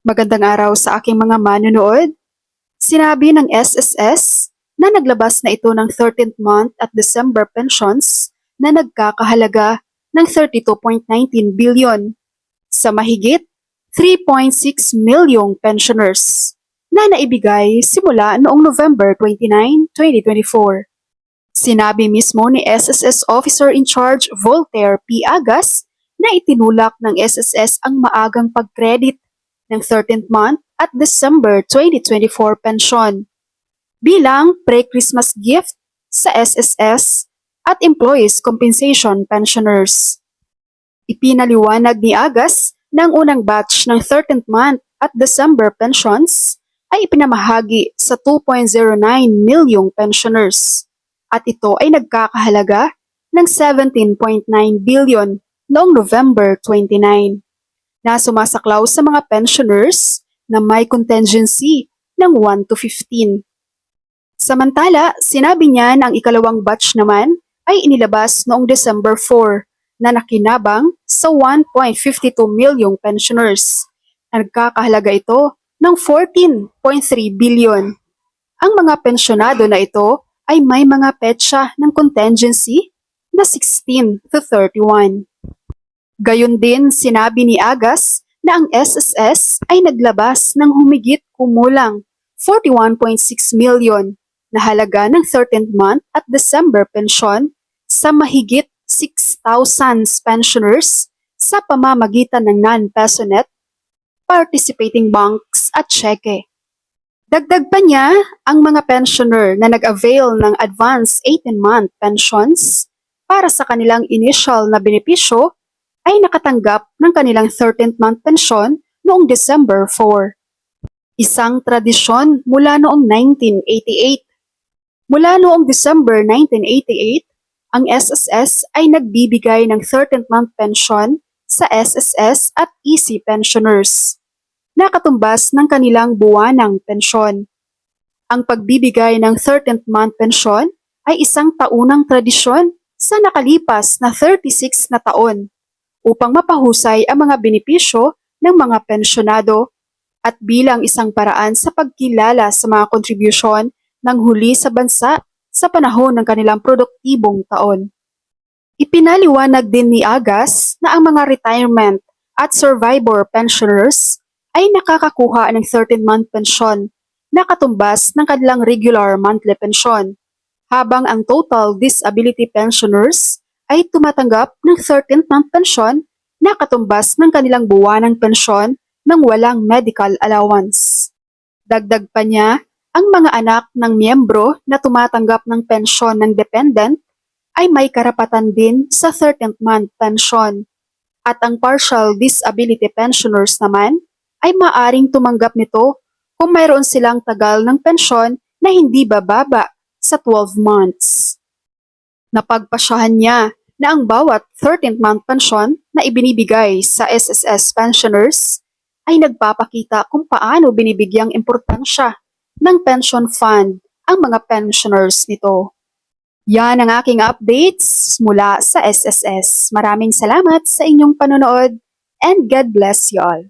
Magandang araw sa aking mga manonood. Sinabi ng SSS na naglabas na ito ng 13th month at December pensions na nagkakahalaga ng 32.19 billion sa mahigit 3.6 milyong pensioners na naibigay simula noong November 29, 2024. Sinabi mismo ni SSS Officer in Charge Voltaire P. Agas na itinulak ng SSS ang maagang pag-credit ng 13th month at December 2024 pensyon bilang pre-Christmas gift sa SSS at Employees Compensation Pensioners. Ipinaliwanag ni Agas na ang unang batch ng 13th month at December pensions ay ipinamahagi sa 2.09 milyong pensioners at ito ay nagkakahalaga ng 17.9 billion noong November 29 na sumasaklaw sa mga pensioners na may contingency ng 1 to 15. Samantala, sinabi niya na ang ikalawang batch naman ay inilabas noong December 4 na nakinabang sa 1.52 milyong pensioners. Nagkakahalaga ito ng 14.3 billion. Ang mga pensyonado na ito ay may mga petsa ng contingency na 16 to 31. Gayon din, sinabi ni Agas na ang SSS ay naglabas ng humigit kumulang 41.6 million na halaga ng 13th month at December pensyon sa mahigit 6,000 pensioners sa pamamagitan ng non-PESONet, participating banks at cheque. Dagdag pa niya, ang mga pensioner na nag-avail ng advance 18-month pensions para sa kanilang initial na benepisyo ay nakatanggap ng kanilang 13th month pensyon noong December 4. Isang tradisyon mula noong 1988. Mula noong December 1988, ang SSS ay nagbibigay ng 13th month pensyon sa SSS at EC pensioners, nakatumbas ng kanilang buwanang pensyon. Ang pagbibigay ng 13th month pensyon ay isang taunang tradisyon sa nakalipas na 36 na taon upang mapahusay ang mga benepisyo ng mga pensyonado at bilang isang paraan sa pagkilala sa mga kontribusyon ng huli sa bansa sa panahon ng kanilang produktibong taon. Ipinaliwanag din ni Agas na ang mga retirement at survivor pensioners ay nakakakuha ng 13-month pensyon na katumbas ng kanilang regular monthly pensyon, habang ang total disability pensioners ay tumatanggap ng 13th month pensyon na katumbas ng kanilang buwanang pensyon ng walang medical allowance. Dagdag pa niya, ang mga anak ng miyembro na tumatanggap ng pensyon ng dependent ay may karapatan din sa 13th month pensyon at ang partial disability pensioners naman ay maaring tumanggap nito kung mayroon silang tagal ng pensyon na hindi bababa sa 12 months. Napagpasyahan niya na ang bawat 13th month pensyon na ibinibigay sa SSS pensioners ay nagpapakita kung paano binibigyang importansya ng pension fund ang mga pensioners nito. Yan ang aking updates mula sa SSS. Maraming salamat sa inyong panonood and God bless you all.